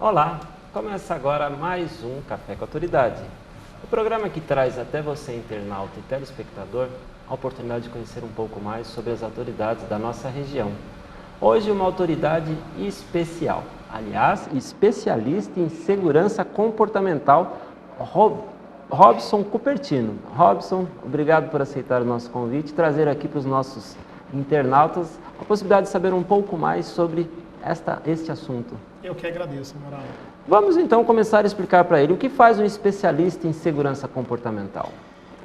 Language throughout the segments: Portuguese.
Olá, começa agora mais um Café com Autoridade. O programa que traz até você, internauta e telespectador, a oportunidade de conhecer um pouco mais sobre as autoridades da nossa região. Hoje uma autoridade especial, aliás, especialista em segurança comportamental, Robson Cupertino. Robson, obrigado por aceitar o nosso convite e trazer aqui para os nossos internautas a possibilidade de saber um pouco mais sobre este assunto. Eu que agradeço, Amaral. Vamos então começar a explicar para ele o que faz um especialista em segurança comportamental.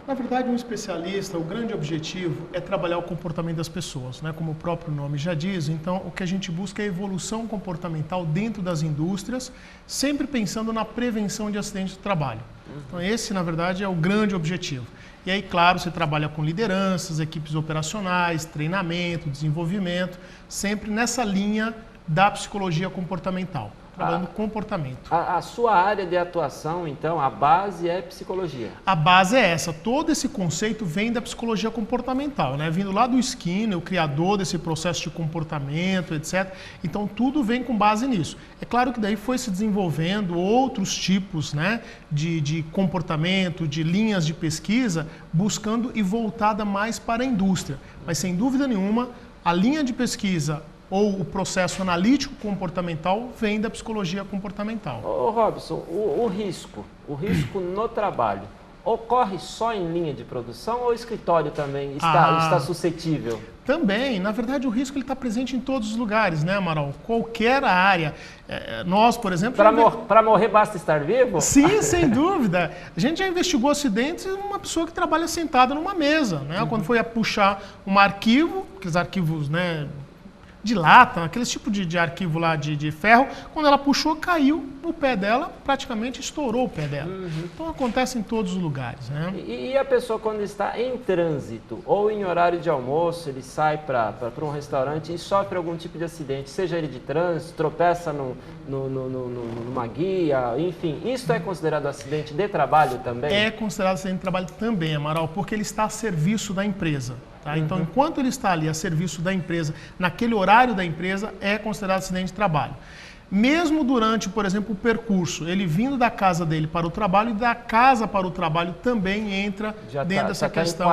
Na verdade, um especialista, o grande objetivo é trabalhar o comportamento das pessoas, né? Como o próprio nome já diz. Então, o que a gente busca é a evolução comportamental dentro das indústrias, sempre pensando na prevenção de acidentes de trabalho. Então, esse, na verdade, é o grande objetivo. E aí, claro, você trabalha com lideranças, equipes operacionais, treinamento, desenvolvimento, sempre nessa linha da psicologia comportamental. Trabalhando comportamento. A sua área de atuação, então, a base é psicologia? A base é essa. Todo esse conceito vem da psicologia comportamental, né? Vindo lá do Skinner, o criador desse processo de comportamento, etc. Então, tudo vem com base nisso. É claro que daí foi se desenvolvendo outros tipos, né, de comportamento, de linhas de pesquisa, buscando e voltada mais para a indústria. Mas, sem dúvida nenhuma, a linha de pesquisa ou o processo analítico comportamental vem da psicologia comportamental. Ô Robson, o risco no trabalho, ocorre só em linha de produção ou o escritório também está suscetível? Também, na verdade o risco está presente em todos os lugares, né, Amaral? Qualquer área. Nós, por exemplo... Para morrer basta estar vivo? Sim, sem dúvida. A gente já investigou acidentes de uma pessoa que trabalha sentada numa mesa, né? Quando foi a puxar um arquivo, aqueles arquivos, né, de lata, aquele tipo de arquivo lá de ferro, quando ela puxou, caiu no pé dela, praticamente estourou o pé dela. Então acontece em todos os lugares, né? E a pessoa quando está em trânsito ou em horário de almoço, ele sai para um restaurante e sofre algum tipo de acidente, seja ele de trânsito, tropeça numa guia, enfim, isso é considerado acidente de trabalho também? É considerado acidente de trabalho também, Amaral, porque ele está a serviço da empresa. Tá? Então, enquanto ele está ali a serviço da empresa, naquele horário da empresa, é considerado acidente de trabalho. Mesmo durante, por exemplo, o percurso, ele vindo da casa dele para o trabalho e da casa para o trabalho também entra dentro dessa questão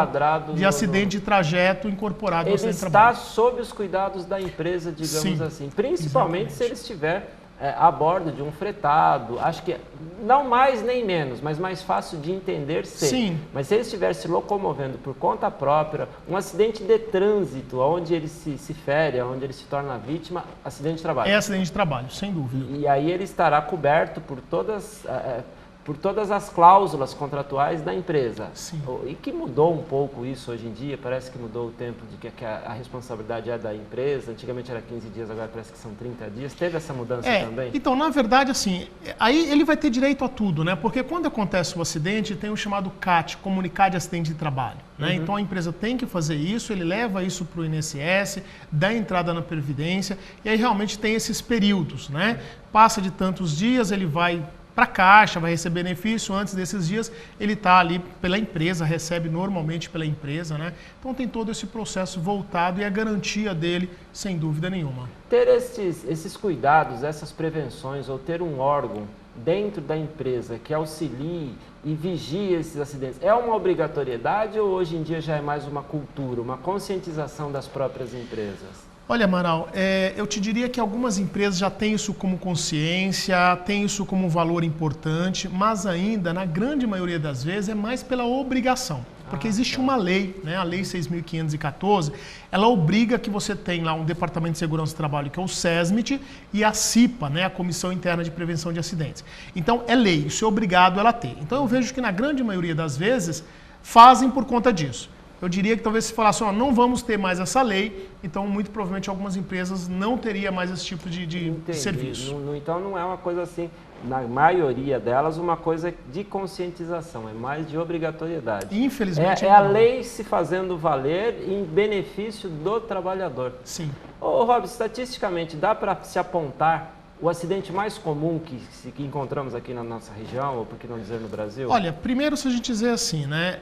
de acidente de trajeto incorporado ao acidente de trabalho. Ele está sob os cuidados da empresa, digamos Sim, assim. Principalmente se ele estiver a bordo de um fretado, acho que não mais nem menos, mas mais fácil de entender ser. Sim. Mas se ele estiver se locomovendo por conta própria, um acidente de trânsito, onde ele se fere, onde ele se torna vítima, acidente de trabalho. É acidente de trabalho, sem dúvida. E aí ele estará coberto por todas as cláusulas contratuais da empresa. Sim. E que mudou um pouco isso hoje em dia, parece que mudou o tempo de que a responsabilidade é da empresa, antigamente era 15 dias, agora parece que são 30 dias, teve essa mudança também? Então, na verdade, assim, aí ele vai ter direito a tudo, né? Porque quando acontece o acidente, tem o chamado CAT, Comunicado de Acidente de Trabalho, né? Então a empresa tem que fazer isso, ele leva isso para o INSS, dá entrada na Previdência, e aí realmente tem esses períodos, né? Passa de tantos dias, ele vai para a Caixa, vai receber benefício, antes desses dias ele está ali pela empresa, recebe normalmente pela empresa, né? Então tem todo esse processo voltado e a garantia dele, sem dúvida nenhuma. Ter esses cuidados, essas prevenções, ou ter um órgão dentro da empresa que auxilie e vigie esses acidentes, é uma obrigatoriedade ou hoje em dia já é mais uma cultura, uma conscientização das próprias empresas? Olha, Amaral, eu te diria que algumas empresas já têm isso como consciência, têm isso como um valor importante, mas ainda, na grande maioria das vezes, é mais pela obrigação. Porque existe uma lei, né, a Lei 6.514, ela obriga que você tenha lá um Departamento de Segurança do Trabalho, que é o SESMIT, e a CIPA, né, a Comissão Interna de Prevenção de Acidentes. Então, é lei, isso é obrigado ela a ter. Então, eu vejo que na grande maioria das vezes, fazem por conta disso. Eu diria que talvez se falasse, não vamos ter mais essa lei, então muito provavelmente algumas empresas não teriam mais esse tipo de serviço. Então não é uma coisa assim, na maioria delas, uma coisa de conscientização, é mais de obrigatoriedade. Infelizmente é a lei se fazendo valer em benefício do trabalhador. Sim. Ô Rob, estatisticamente dá para se apontar o acidente mais comum que encontramos aqui na nossa região, ou por que não dizer no Brasil? Olha, primeiro se a gente dizer assim, né,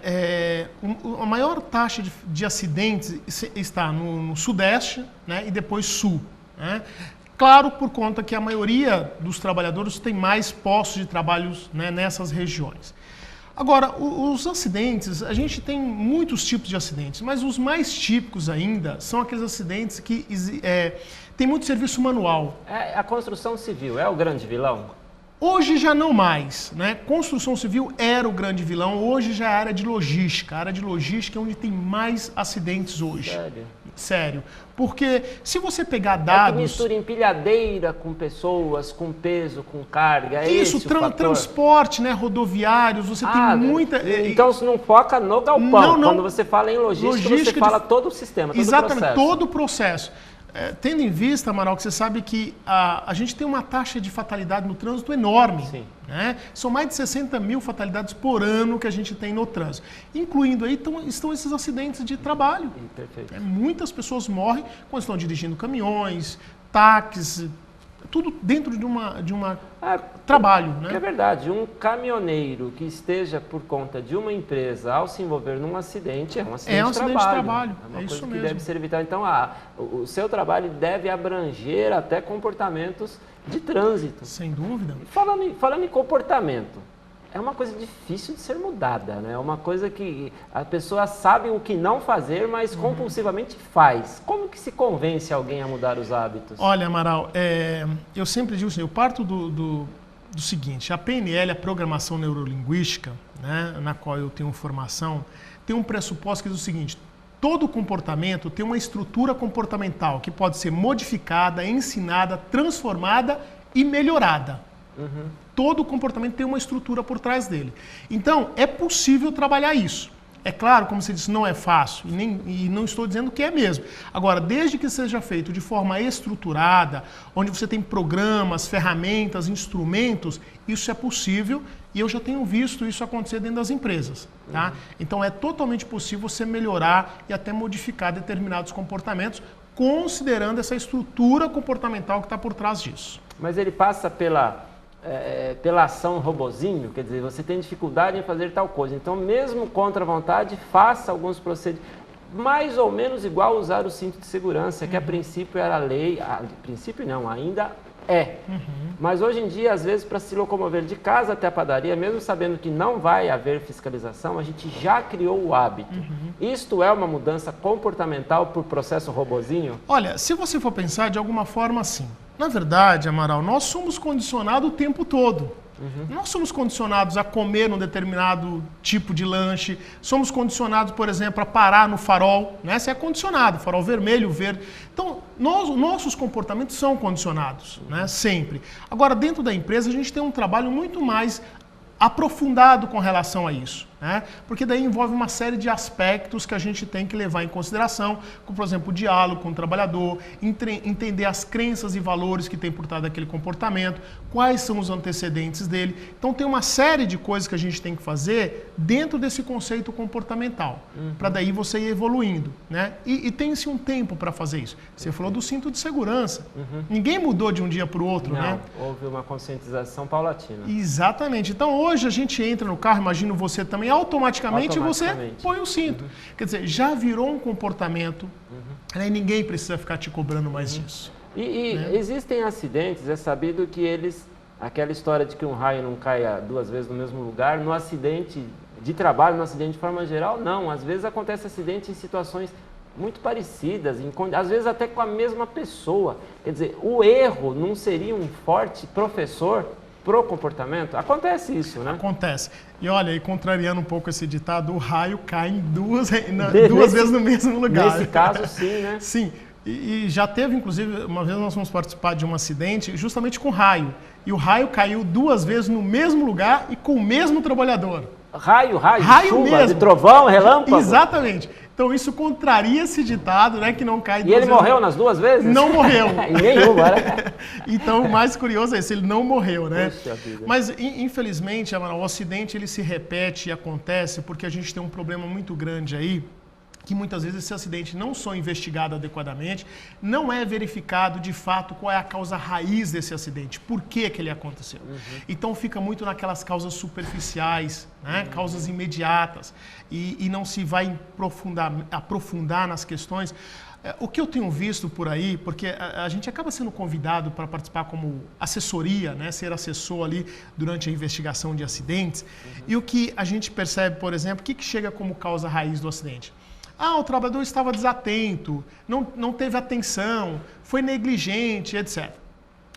a maior taxa de acidentes está no Sudeste, né, e depois Sul, né? Claro, por conta que a maioria dos trabalhadores tem mais postos de trabalho, né, nessas regiões. Agora, os acidentes, a gente tem muitos tipos de acidentes, mas os mais típicos ainda são aqueles acidentes que tem muito serviço manual. A construção civil é o grande vilão? Hoje já não mais, né? Construção civil era o grande vilão, hoje já é a área de logística. A área de logística é onde tem mais acidentes hoje. Sério? Sério. Porque se você pegar dados... que mistura empilhadeira com pessoas, com peso, com carga, é isso, esse o fator? transporte, né? Rodoviários, você tem muita... Então você não foca no galpão. Não. Quando você fala em logística você fala todo o sistema, todo o processo. Exatamente, todo o processo. Tendo em vista, Amaral, que você sabe que a gente tem uma taxa de fatalidade no trânsito enorme. Sim. Né? São mais de 60 mil fatalidades por ano que a gente tem no trânsito. Incluindo aí estão esses acidentes de trabalho. Perfeito. Muitas pessoas morrem quando estão dirigindo caminhões, táxis, tudo dentro de uma trabalho. Né? É verdade, um caminhoneiro que esteja por conta de uma empresa ao se envolver num acidente, é um acidente de trabalho. É uma coisa que deve ser evitada. Então, o seu trabalho deve abranger até comportamentos de trânsito. Sem dúvida. Falando em comportamento, é uma coisa difícil de ser mudada, né? É uma coisa que a pessoa sabe o que não fazer, mas compulsivamente faz. Como que se convence alguém a mudar os hábitos? Olha, Amaral, eu sempre digo assim, eu parto do seguinte, a PNL, a Programação Neurolinguística, né, na qual eu tenho formação, tem um pressuposto que diz o seguinte: todo comportamento tem uma estrutura comportamental que pode ser modificada, ensinada, transformada e melhorada. Todo comportamento tem uma estrutura por trás dele. Então, é possível trabalhar isso. É claro, como você disse, não é fácil e não estou dizendo que é mesmo. Agora, desde que seja feito de forma estruturada, onde você tem programas, ferramentas, instrumentos, isso é possível e eu já tenho visto isso acontecer dentro das empresas. Tá? Então, é totalmente possível você melhorar e até modificar determinados comportamentos, considerando essa estrutura comportamental que está por trás disso. Mas ele passa pela ação robozinho, quer dizer, você tem dificuldade em fazer tal coisa. Então, mesmo contra a vontade, faça alguns procedimentos, mais ou menos igual usar o cinto de segurança, que a princípio era lei, a princípio não, ainda é. Mas hoje em dia, às vezes, para se locomover de casa até a padaria, mesmo sabendo que não vai haver fiscalização, a gente já criou o hábito. Isto é uma mudança comportamental por processo robozinho? Olha, se você for pensar de alguma forma assim, na verdade, Amaral, nós somos condicionados o tempo todo. Nós somos condicionados a comer um determinado tipo de lanche, somos condicionados, por exemplo, a parar no farol, né? Você é condicionado, farol vermelho, verde. Então, nossos comportamentos são condicionados, né? Sempre. Agora, dentro da empresa, a gente tem um trabalho muito mais aprofundado com relação a isso, né? Porque daí envolve uma série de aspectos que a gente tem que levar em consideração, como, por exemplo, o diálogo com o trabalhador, entender as crenças e valores que tem por trás daquele comportamento, quais são os antecedentes dele. Então tem uma série de coisas que a gente tem que fazer dentro desse conceito comportamental, para daí você ir evoluindo, né? E tem-se um tempo para fazer isso. Você falou do cinto de segurança. Ninguém mudou de um dia para o outro, né? Houve uma conscientização paulatina. Exatamente. Então hoje a gente entra no carro, imagino você também, automaticamente você põe o cinto. Quer dizer, já virou um comportamento, né? Ninguém precisa ficar te cobrando mais disso. Né? Existem acidentes, é sabido que aquela história de que um raio não caia duas vezes no mesmo lugar, no acidente de trabalho, no acidente de forma geral, não. Às vezes acontece acidente em situações muito parecidas, às vezes até com a mesma pessoa. Quer dizer, o erro não seria um forte professor pro comportamento? Acontece isso, né? Acontece. E olha, e contrariando um pouco esse ditado, o raio cai em duas vezes no mesmo lugar. Nesse caso, sim, né? Sim. E já teve, inclusive, uma vez nós fomos participar de um acidente justamente com raio. E o raio caiu duas vezes no mesmo lugar e com o mesmo trabalhador. Raio chuva, mesmo. De trovão, relâmpago? Exatamente. Então isso contraria esse ditado, né, que não cai duas vezes. E ele morreu nas duas vezes? Não morreu. Em nenhuma, né? Então o mais curioso é isso, ele não morreu, né? Poxa vida. Mas infelizmente, Amaral, o acidente ele se repete e acontece porque a gente tem um problema muito grande aí, que muitas vezes esse acidente não só investigado adequadamente, não é verificado de fato qual é a causa raiz desse acidente, por que ele aconteceu. Então fica muito naquelas causas superficiais, né? Causas imediatas, e não se vai aprofundar nas questões. O que eu tenho visto por aí, porque a gente acaba sendo convidado para participar como assessoria, né, ser assessor ali durante a investigação de acidentes, e o que a gente percebe, por exemplo, o que chega como causa raiz do acidente? O trabalhador estava desatento, não teve atenção, foi negligente, etc.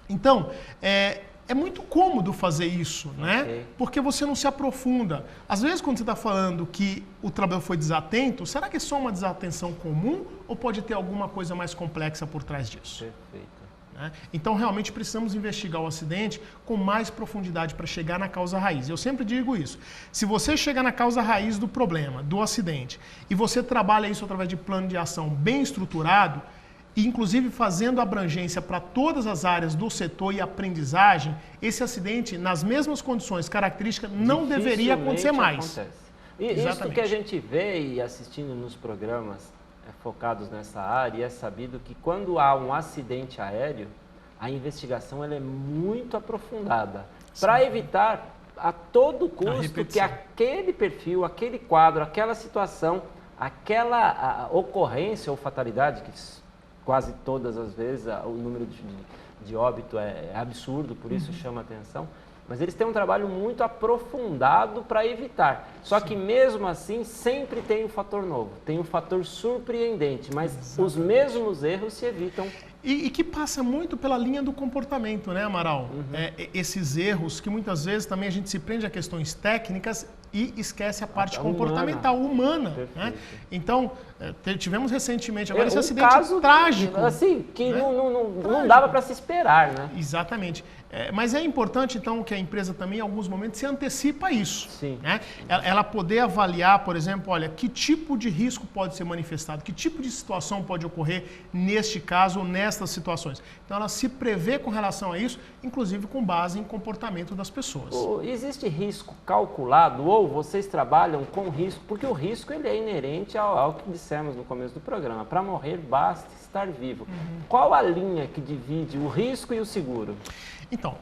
Então, é muito cômodo fazer isso, né? Okay. Porque você não se aprofunda. Às vezes, quando você está falando que o trabalhador foi desatento, será que é só uma desatenção comum ou pode ter alguma coisa mais complexa por trás disso? Perfeito. Né? Então, realmente, precisamos investigar o acidente com mais profundidade para chegar na causa raiz. Eu sempre digo isso. Se você chegar na causa raiz do problema, do acidente, e você trabalha isso através de plano de ação bem estruturado, e inclusive fazendo abrangência para todas as áreas do setor e aprendizagem, esse acidente, nas mesmas condições características, não deveria acontecer mais. E isso que a gente vê e assistindo nos programas focados nessa área, é sabido que quando há um acidente aéreo, a investigação ela é muito aprofundada, para evitar a todo custo que aquele perfil, aquele quadro, aquela situação, aquela ocorrência ou fatalidade que quase todas as vezes o número de óbito é absurdo, por isso chama atenção. Mas eles têm um trabalho muito aprofundado para evitar. Só que mesmo assim sempre tem um fator novo, tem um fator surpreendente, mas os mesmos erros se evitam. E que passa muito pela linha do comportamento, né, Amaral? Esses erros que muitas vezes também a gente se prende a questões técnicas e esquece a parte comportamental, humana. Né? Então, tivemos recentemente agora esse acidente caso trágico. Assim, que né? não dava para se esperar, né? Exatamente. Mas é importante, então, que a empresa também, em alguns momentos, se antecipa a isso. Sim. Né? Ela poder avaliar, por exemplo, olha, que tipo de risco pode ser manifestado, que tipo de situação pode ocorrer neste caso ou nestas situações. Então, ela se prevê com relação a isso, inclusive com base em comportamento das pessoas. Existe risco calculado ou vocês trabalham com risco? Porque o risco ele é inerente ao que dissemos no começo do programa. Para morrer, basta estar vivo. Qual a linha que divide o risco e o seguro? Então,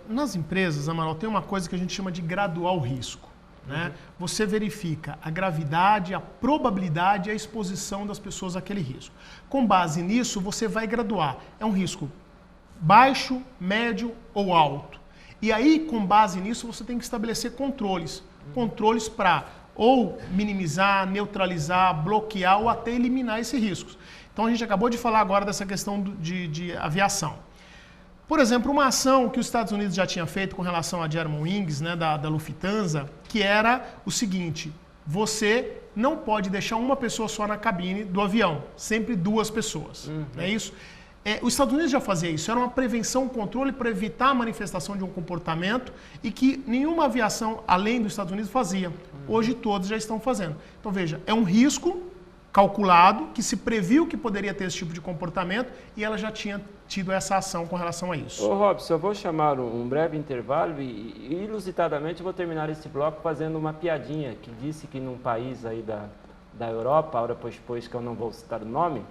nas empresas, Amaral, tem uma coisa que a gente chama de graduar o risco. Né? Você verifica a gravidade, a probabilidade e a exposição das pessoas àquele risco. Com base nisso, você vai graduar. É um risco baixo, médio ou alto. E aí, com base nisso, você tem que estabelecer controles. Controles para ou minimizar, neutralizar, bloquear ou até eliminar esses riscos. Então, a gente acabou de falar agora dessa questão de aviação. Por exemplo, uma ação que os Estados Unidos já tinha feito com relação à Germanwings, né, da Lufthansa, que era o seguinte: você não pode deixar uma pessoa só na cabine do avião, sempre duas pessoas. Não é isso? Os Estados Unidos já fazia isso, era uma prevenção, um controle para evitar a manifestação de um comportamento e que nenhuma aviação além dos Estados Unidos fazia. Hoje todos já estão fazendo. Então veja, é um risco calculado, que se previu que poderia ter esse tipo de comportamento e ela já tinha tido essa ação com relação a isso. Ô Robson, eu vou chamar um breve intervalo e ilusitadamente eu vou terminar esse bloco fazendo uma piadinha que disse que num país aí da Europa, hora pois que eu não vou citar o nome,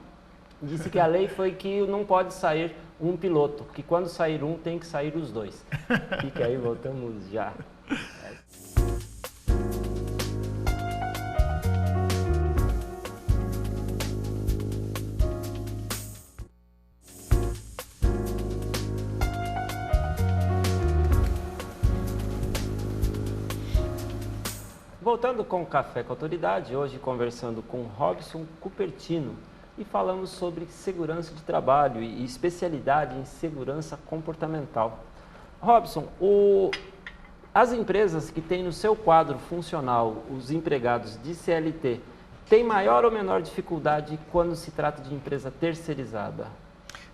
disse que a lei foi que não pode sair um piloto, que quando sair um tem que sair os dois. Fique aí, voltamos já. Voltando com o Café com Autoridade, hoje conversando com Robson Cupertino e falamos sobre segurança de trabalho e especialidade em segurança comportamental. Robson, as empresas que têm no seu quadro funcional os empregados de CLT têm maior ou menor dificuldade quando se trata de empresa terceirizada?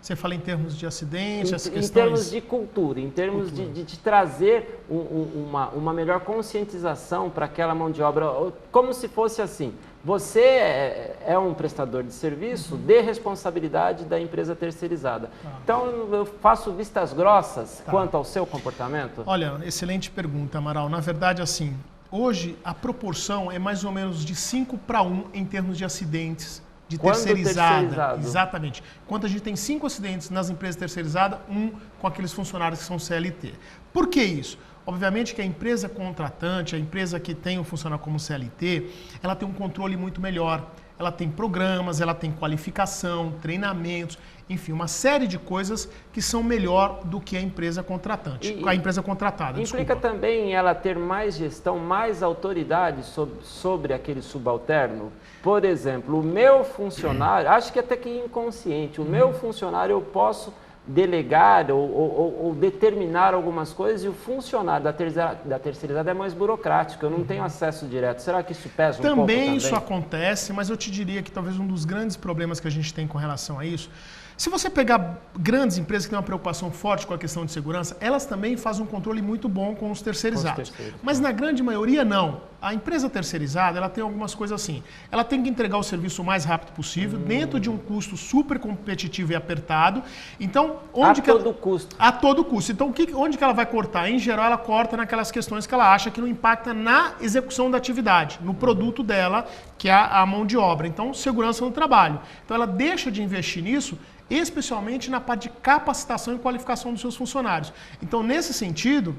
Você fala em termos de acidente, essas questões? Em termos de cultura, em termos de trazer uma melhor conscientização para aquela mão de obra, como se fosse assim, você é um prestador de serviço, dê responsabilidade da empresa terceirizada. Então, eu faço vistas grossas quanto ao seu comportamento? Olha, excelente pergunta, Amaral. Na verdade, assim, hoje a proporção é mais ou menos de 5:1 em termos de acidentes. De terceirizada. Exatamente. Quando a gente tem 5 acidentes nas empresas terceirizadas, 1 com aqueles funcionários que são CLT. Por que isso? Obviamente que a empresa contratante, a empresa que tem o funcionário como CLT, ela tem um controle muito melhor. ela tem programas, ela tem qualificação, treinamentos, enfim, uma série de coisas que são melhor do que a empresa contratante, a empresa contratada. Implica também ela ter mais gestão, mais autoridade sobre aquele subalterno? Por exemplo, o meu funcionário, acho que até que inconsciente, o meu funcionário eu posso delegar ou determinar algumas coisas e o funcionário da terceirizada é mais burocrático, eu não tenho acesso direto. Será que isso pesa um pouco também? Também isso acontece, mas eu te diria que talvez um dos grandes problemas que a gente tem com relação a isso, se você pegar grandes empresas que têm uma preocupação forte com a questão de segurança, elas também fazem um controle muito bom com os terceirizados. Mas na grande maioria não. A empresa terceirizada, ela tem algumas coisas assim. Ela tem que entregar o serviço o mais rápido possível, dentro de um custo super competitivo e apertado. Então, todo custo. A todo custo. Então, onde que ela vai cortar? Em geral, ela corta naquelas questões que ela acha que não impacta na execução da atividade, no produto dela, que é a mão de obra. Então, segurança no trabalho. Então, ela deixa de investir nisso, especialmente na parte de capacitação e qualificação dos seus funcionários. Então, nesse sentido,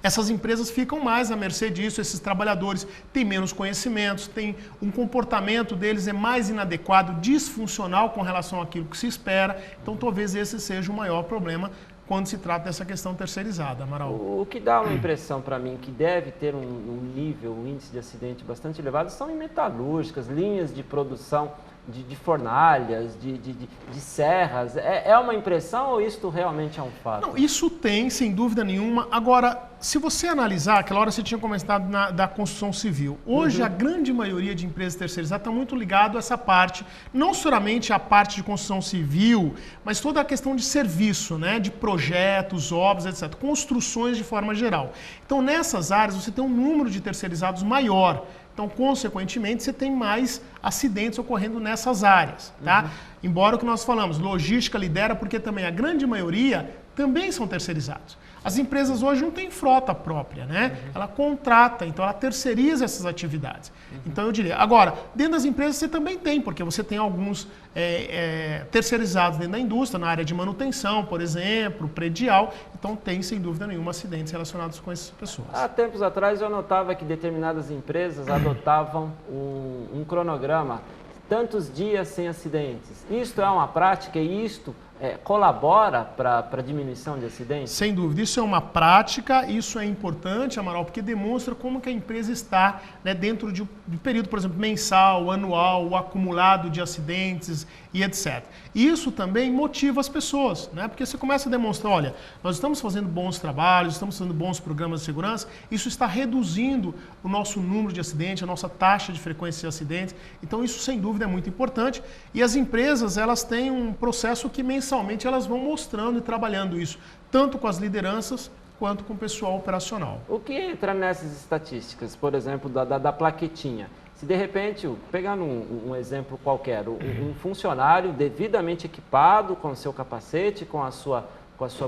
essas empresas ficam mais à mercê disso, esses trabalhadores têm menos conhecimentos, têm um comportamento deles é mais inadequado, disfuncional com relação àquilo que se espera. Então, talvez esse seja o maior problema quando se trata dessa questão terceirizada, Amaral. O que dá uma impressão para mim que deve ter um nível, um índice de acidente bastante elevado são em metalúrgicas, linhas de produção de fornalhas, de serras. É uma impressão ou isto realmente é um fato? Não, isso tem, sem dúvida nenhuma. Agora, se você analisar, aquela hora você tinha comentado da construção civil. Hoje, a grande maioria de empresas terceirizadas está muito ligado a essa parte, não somente a parte de construção civil, mas toda a questão de serviço, né? De projetos, obras, etc. Construções de forma geral. Então, nessas áreas, você tem um número de terceirizados maior. Então, consequentemente, você tem mais acidentes ocorrendo nessas áreas, tá? Embora o que nós falamos, logística lidera, porque também a grande maioria também são terceirizados. As empresas hoje não têm frota própria, né? Ela contrata, então ela terceiriza essas atividades. Então eu diria, agora, dentro das empresas você também tem, porque você tem alguns terceirizados dentro da indústria, na área de manutenção, por exemplo, predial, então tem sem dúvida nenhuma acidentes relacionados com essas pessoas. Há tempos atrás eu notava que determinadas empresas adotavam um cronograma, tantos dias sem acidentes. Isto é uma prática e isto colabora para a diminuição de acidentes? Sem dúvida, isso é uma prática, isso é importante, Amaral, porque demonstra como que a empresa está, né, dentro de um período, por exemplo, mensal, anual, o acumulado de acidentes e etc. Isso também motiva as pessoas, né? Porque você começa a demonstrar, olha, nós estamos fazendo bons trabalhos, estamos fazendo bons programas de segurança, isso está reduzindo o nosso número de acidentes, a nossa taxa de frequência de acidentes, então isso sem dúvida é muito importante e as empresas, elas têm um processo que mensalmente elas vão mostrando e trabalhando isso, tanto com as lideranças quanto com o pessoal operacional. O que entra nessas estatísticas, por exemplo, da plaquetinha? Se de repente, pegando um exemplo qualquer, um funcionário devidamente equipado com o seu capacete, com a sua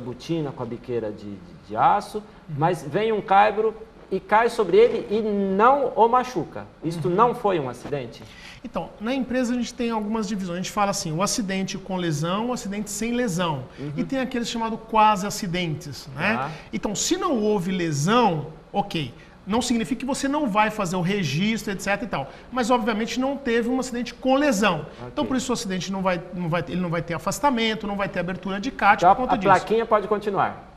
botina, com a biqueira de aço, mas vem um caibro e cai sobre ele e não o machuca. Isto não foi um acidente? Então, na empresa a gente tem algumas divisões. A gente fala assim, o acidente com lesão, o acidente sem lesão. E tem aqueles chamados quase acidentes, né? Então, se não houve lesão, ok. Não significa que você não vai fazer o registro, etc e tal. Mas, obviamente, não teve um acidente com lesão. Então, por isso o acidente ele não vai ter afastamento, não vai ter abertura de CAT então, por conta disso. A plaquinha pode continuar?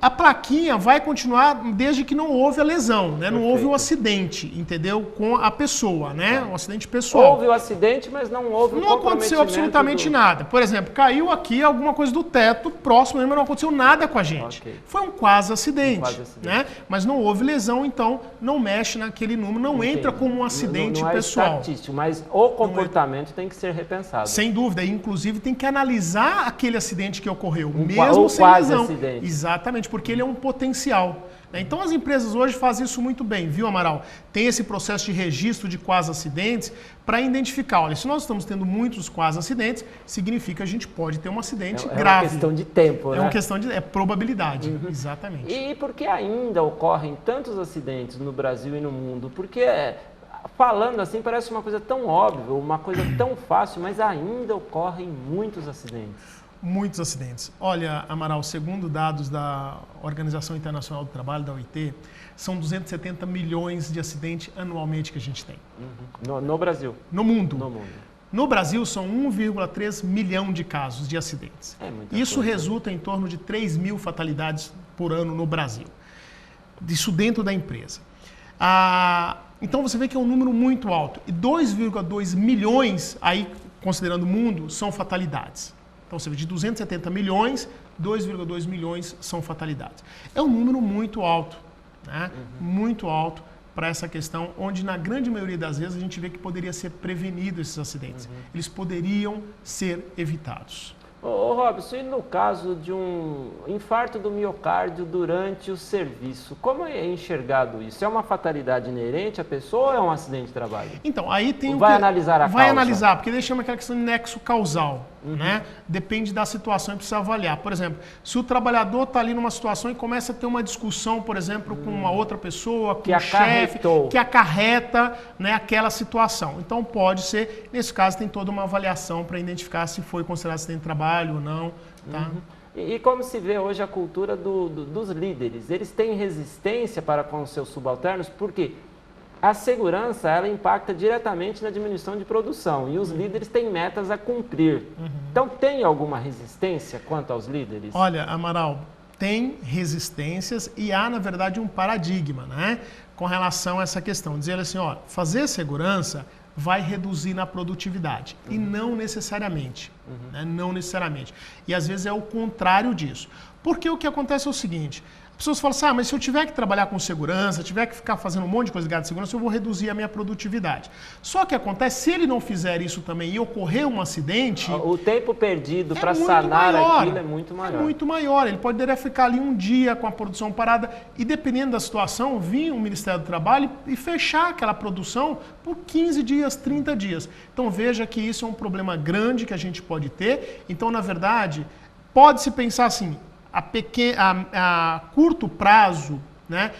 A plaquinha vai continuar desde que não houve a lesão, né? Não houve o acidente, entendeu? Com a pessoa, né? Um acidente pessoal. Houve o acidente, mas não houve Não aconteceu absolutamente nada. Por exemplo, caiu aqui alguma coisa do teto próximo, mas não aconteceu nada com a gente. Foi um quase acidente, né? Mas não houve lesão, então não mexe naquele número, não entra como um acidente pessoal. Não é estatístico, mas o comportamento tem que ser repensado. Sem dúvida, e inclusive tem que analisar aquele acidente que ocorreu, mesmo sem lesão. Acidente. Exatamente. Porque ele é um potencial. Né? Então as empresas hoje fazem isso muito bem, viu, Amaral? Tem esse processo de registro de quase acidentes para identificar, olha, se nós estamos tendo muitos quase acidentes, significa que a gente pode ter um acidente grave. É uma questão de tempo, né? É uma questão de probabilidade, exatamente. E por que ainda ocorrem tantos acidentes no Brasil e no mundo? Porque falando assim parece uma coisa tão óbvia, uma coisa tão fácil, mas ainda ocorrem muitos acidentes. Muitos acidentes. Olha, Amaral, segundo dados da Organização Internacional do Trabalho, da OIT, são 270 milhões de acidentes anualmente que a gente tem. No Brasil? No mundo. No mundo. No Brasil, são 1,3 milhão de casos de acidentes. Isso resulta em torno de 3 mil fatalidades por ano no Brasil. Isso dentro da empresa. Então, você vê que é um número muito alto. E 2,2 milhões, aí considerando o mundo, são fatalidades. Então, você vê, de 270 milhões, 2,2 milhões são fatalidades. É um número muito alto, né? Muito alto para essa questão, onde na grande maioria das vezes a gente vê que poderia ser prevenido esses acidentes. Eles poderiam ser evitados. Ô Robson, e no caso de um infarto do miocárdio durante o serviço, como é enxergado isso? É uma fatalidade inerente à pessoa ou é um acidente de trabalho? Então, aí tem Vai analisar a causa? Vai analisar, porque ele chama aquela questão de nexo causal, né? Depende da situação e precisa avaliar. Por exemplo, se o trabalhador está ali numa situação e começa a ter uma discussão, por exemplo, com uma outra pessoa, com o chefe, que acarreta, né, aquela situação. Então, pode ser, nesse caso, tem toda uma avaliação para identificar se foi considerado acidente de trabalho ou não. Tá? E como se vê hoje a cultura dos líderes? Eles têm resistência para com os seus subalternos? Porque a segurança, ela impacta diretamente na diminuição de produção e os líderes têm metas a cumprir. Então, tem alguma resistência quanto aos líderes? Olha, Amaral, tem resistências e há, na verdade, um paradigma, né, com relação a essa questão. Dizer assim, ó, fazer segurança vai reduzir na produtividade. E não necessariamente. Né? Não necessariamente. E às vezes é o contrário disso. Porque o que acontece é o seguinte: as pessoas falam assim, mas se eu tiver que trabalhar com segurança, tiver que ficar fazendo um monte de coisa ligada à segurança, eu vou reduzir a minha produtividade. Só que acontece, se ele não fizer isso também e ocorrer um acidente... O tempo perdido para sanar aquilo é muito maior. É muito maior. Ele poderia ficar ali um dia com a produção parada e, dependendo da situação, vir o Ministério do Trabalho e fechar aquela produção por 15 dias, 30 dias. Então, veja que isso é um problema grande que a gente pode ter. Então, na verdade, pode-se pensar assim... A curto prazo, né,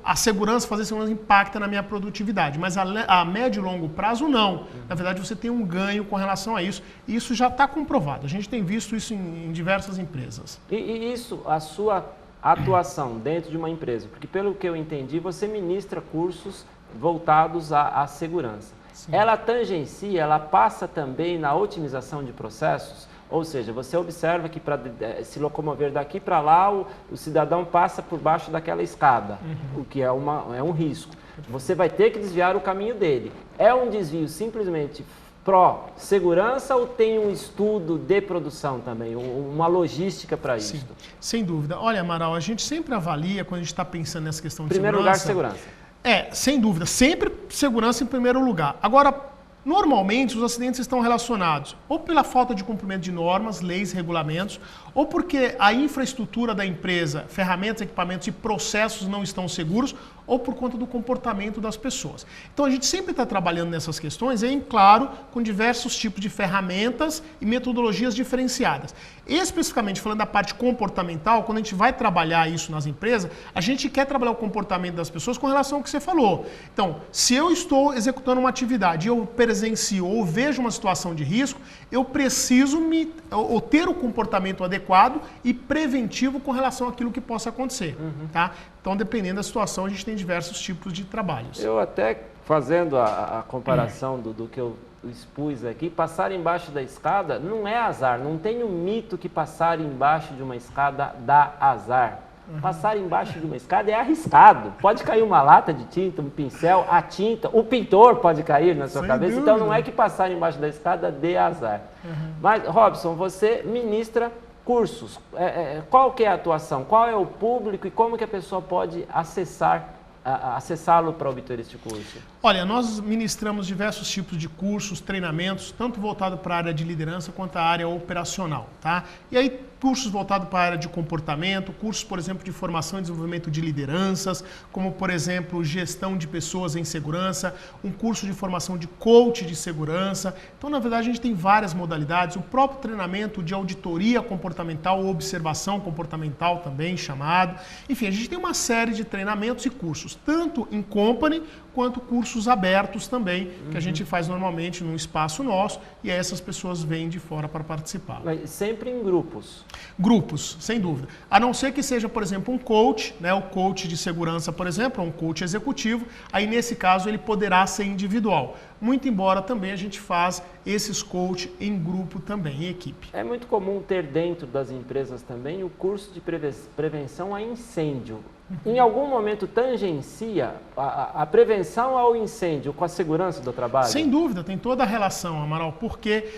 a segurança, fazer segurança impacta na minha produtividade, mas a médio e longo prazo não. Na verdade, você tem um ganho com relação a isso, e isso já está comprovado. A gente tem visto isso em diversas empresas. E isso, a sua atuação dentro de uma empresa, porque pelo que eu entendi, você ministra cursos voltados à segurança. Sim. Ela tangencia, ela passa também na otimização de processos? Ou seja, você observa que para se locomover daqui para lá, o cidadão passa por baixo daquela escada, o que é um risco. Você vai ter que desviar o caminho dele. É um desvio simplesmente pró-segurança ou tem um estudo de produção também, uma logística para isso? Sim, sem dúvida. Olha, Amaral, a gente sempre avalia, quando a gente está pensando nessa questão de primeiro segurança... Primeiro lugar, segurança. Sem dúvida. Sempre segurança em primeiro lugar. Agora... Normalmente, os acidentes estão relacionados ou pela falta de cumprimento de normas, leis, regulamentos, ou porque a infraestrutura da empresa, ferramentas, equipamentos e processos não estão seguros, ou por conta do comportamento das pessoas. Então, a gente sempre está trabalhando nessas questões, claro, com diversos tipos de ferramentas e metodologias diferenciadas. Especificamente, falando da parte comportamental, quando a gente vai trabalhar isso nas empresas, a gente quer trabalhar o comportamento das pessoas com relação ao que você falou. Então, se eu estou executando uma atividade e eu presencio ou vejo uma situação de risco, eu preciso ter o comportamento adequado e preventivo com relação àquilo que possa acontecer. Tá? Então, dependendo da situação, a gente tem diversos tipos de trabalhos. Eu até, fazendo a comparação do que eu expus aqui, passar embaixo da escada não é azar. Não tem um mito que passar embaixo de uma escada dá azar. Passar embaixo de uma escada é arriscado. Pode cair uma lata de tinta, um pincel, a tinta, o pintor pode cair na sua cabeça. Dúvida. Então, não é que passar embaixo da escada dê azar. Mas, Robson, você ministra cursos. Qual que é a atuação? Qual é o público e como que a pessoa pode acessá-lo para obter este curso? Olha, nós ministramos diversos tipos de cursos, treinamentos, tanto voltado para a área de liderança quanto a área operacional, tá? E aí, cursos voltados para a área de comportamento, cursos, por exemplo, de formação e desenvolvimento de lideranças, como, por exemplo, gestão de pessoas em segurança, um curso de formação de coach de segurança. Então, na verdade, a gente tem várias modalidades, o próprio treinamento de auditoria comportamental ou observação comportamental também chamado. Enfim, a gente tem uma série de treinamentos e cursos, tanto em company quanto cursos cursos abertos também, que a gente faz normalmente num espaço nosso, e aí essas pessoas vêm de fora para participar. Mas sempre em grupos. Grupos, sem dúvida. A não ser que seja, por exemplo, um coach, né, o coach de segurança, por exemplo, um coach executivo, aí nesse caso ele poderá ser individual. Muito embora também a gente faz esses coach em grupo também, em equipe. É muito comum ter dentro das empresas também o curso de prevenção a incêndio. Em algum momento tangencia a prevenção ao incêndio com a segurança do trabalho? Sem dúvida, tem toda a relação, Amaral, porque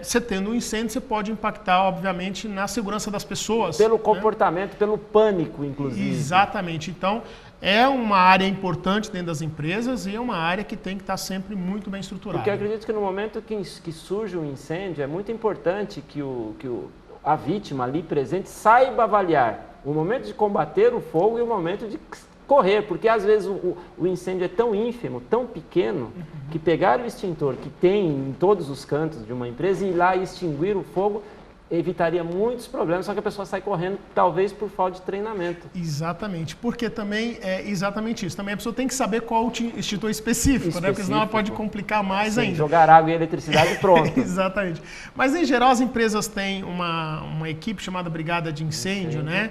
você tendo um incêndio, você pode impactar, obviamente, na segurança das pessoas. Pelo comportamento, pelo pânico, inclusive. Exatamente. Então, é uma área importante dentro das empresas e é uma área que tem que estar sempre muito bem estruturada. Porque eu acredito que no momento que surge um incêndio, é muito importante que a vítima ali presente saiba avaliar o momento de combater o fogo e o momento de correr, porque às vezes o incêndio é tão ínfimo, tão pequeno, que pegar o extintor que tem em todos os cantos de uma empresa e ir lá e extinguir o fogo evitaria muitos problemas, só que a pessoa sai correndo, talvez por falta de treinamento. Exatamente, porque também é exatamente isso. Também a pessoa tem que saber qual o extintor específico, né? Porque senão ela pode complicar mais ainda. Jogar água e eletricidade e pronto. Exatamente. Mas, em geral, as empresas têm uma equipe chamada Brigada de Incêndio, né?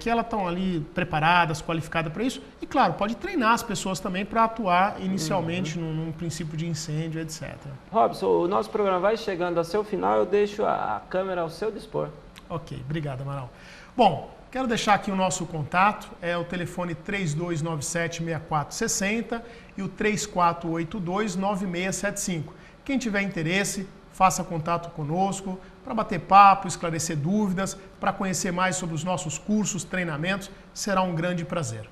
Que elas estão ali preparadas, qualificadas para isso. E, claro, pode treinar as pessoas também para atuar inicialmente num princípio de incêndio, etc. Robson, o nosso programa vai chegando ao seu final, eu deixo a câmera ao seu dispor. Ok, obrigado, Amaral. Bom, quero deixar aqui o nosso contato, é o telefone 3297-6460 e o 3482-9675. Quem tiver interesse, faça contato conosco para bater papo, esclarecer dúvidas, para conhecer mais sobre os nossos cursos, treinamentos, será um grande prazer.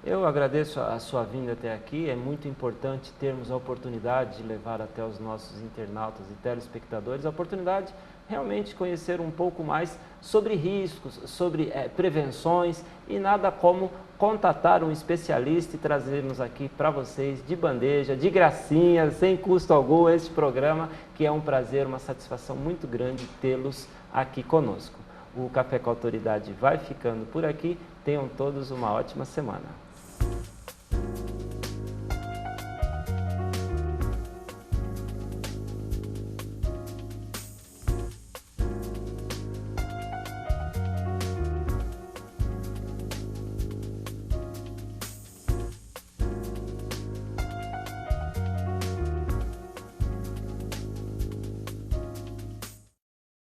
Eu agradeço a sua vinda até aqui, é muito importante termos a oportunidade de levar até os nossos internautas e telespectadores a oportunidade de realmente conhecer um pouco mais sobre riscos, sobre prevenções e nada como contatar um especialista e trazermos aqui para vocês de bandeja, de gracinha, sem custo algum, este programa que é um prazer, uma satisfação muito grande tê-los aqui conosco. O Café com Autoridade vai ficando por aqui, tenham todos uma ótima semana.